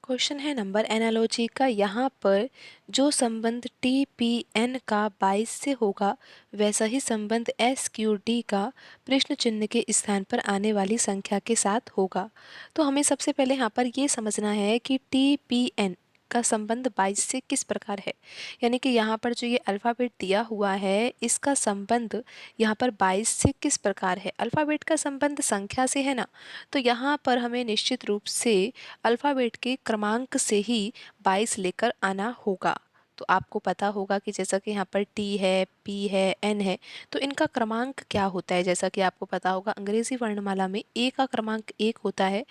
Question है number analogy का। यहाँ पर जो संबंध टी पी एन का 22 से होगा वैसा ही संबंध एस क्यू डी का प्रश्न चिन्ह के स्थान पर आने वाली संख्या के साथ होगा। तो हमें सबसे पहले यहाँ पर ये समझना है कि टी पी एन का संबंध 22 से किस प्रकार है। यानी कि यहाँ पर जो ये अल्फ़ाबेट दिया हुआ है इसका संबंध यहाँ पर 22 से किस प्रकार है। अल्फ़ाबेट का संबंध संख्या से है ना, तो यहाँ पर हमें निश्चित रूप से अल्फ़ाबेट के क्रमांक से ही 22 लेकर आना होगा। तो आपको पता होगा कि जैसा कि यहाँ पर टी है, पी है, एन है, तो इनका क्रमांक क्या होता है। जैसा कि आपको पता होगा अंग्रेजी वर्णमाला में ए का क्रमांक 1 होता है,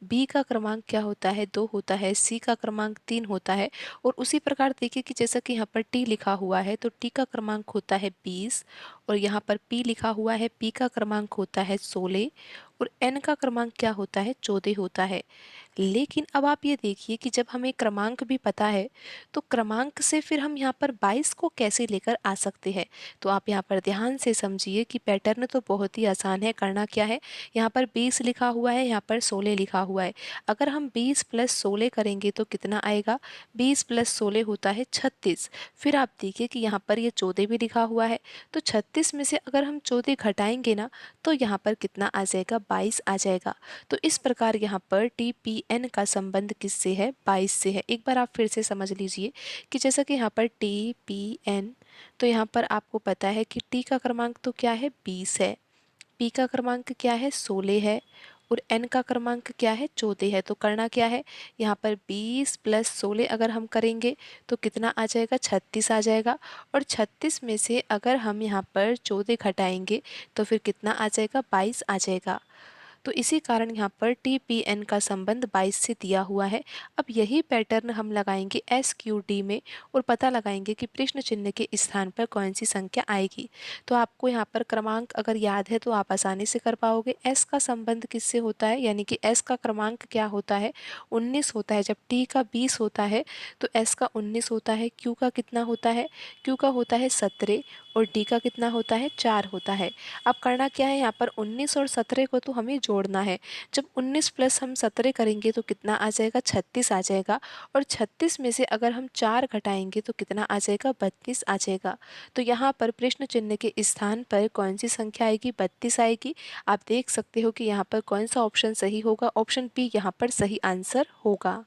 बी का क्रमांक क्या होता है 2 होता है, सी का क्रमांक 3 होता है। और उसी प्रकार देखिए कि जैसा कि यहाँ पर टी लिखा हुआ है तो टी का क्रमांक होता है 20, और यहाँ पर पी लिखा हुआ है, पी का क्रमांक होता है 16, और एन का क्रमांक क्या होता है 14 होता है। लेकिन अब आप ये देखिए कि जब हमें क्रमांक भी पता है तो क्रमांक से फिर हम यहाँ पर 22 को कैसे लेकर आ सकते हैं। तो आप यहाँ पर ध्यान से समझिए कि पैटर्न तो बहुत ही आसान है। करना क्या है, यहाँ पर 20 लिखा हुआ है, यहाँ पर 16 लिखा हुआ है। अगर हम 20 + 16 करेंगे तो कितना आएगा, 20 + 16 होता है 36। फिर आप देखिए कि यहाँ पर ये 14 भी लिखा हुआ है, तो 36 में से अगर हम 14 घटाएंगे ना तो यहाँ पर कितना आ जाएगा, 22 आ जाएगा। तो इस प्रकार यहाँ पर टी पी एन का संबंध किससे है, 22 से है। एक बार आप फिर से समझ लीजिए कि जैसा कि यहाँ पर टी पी एन, तो यहाँ पर आपको पता है कि टी का क्रमांक तो क्या है 20 है, पी का क्रमांक क्या है 16 है, और एन का क्रमांक क्या है 14 है। तो करना क्या है, यहाँ पर 20 + 16 अगर हम करेंगे तो कितना आ जाएगा, 36 आ जाएगा। और 36 में से अगर हम यहाँ पर 14 घटाएंगे तो फिर कितना आ जाएगा, 22 आ जाएगा। तो इसी कारण यहाँ पर टी पी एन का संबंध 22 से दिया हुआ है। अब यही पैटर्न हम लगाएंगे एस क्यू डी में और पता लगाएंगे कि प्रश्न चिन्ह के स्थान पर कौन सी संख्या आएगी। तो आपको यहाँ पर क्रमांक अगर याद है तो आप आसानी से कर पाओगे। एस का संबंध किससे होता है, यानी कि एस का क्रमांक क्या होता है, 19 होता है। जब टी का 20 होता है तो एस का 19 होता है। क्यू का कितना होता है, क्यू का होता है 17, और डी का कितना होता है 4 होता है। अब करना क्या है, यहाँ पर 19 और 17 को तो हमें जोड़ना है। जब 19 + हम 17 करेंगे तो कितना आ जाएगा, 36 आ जाएगा। और 36 में से अगर हम 4 घटाएंगे तो कितना आ जाएगा, 32 आ जाएगा। तो यहाँ पर प्रश्न चिन्ह के स्थान पर कौन सी संख्या आएगी, 32 आएगी। आप देख सकते हो कि यहाँ पर कौन सा ऑप्शन सही होगा, ऑप्शन बी यहाँ पर सही आंसर होगा।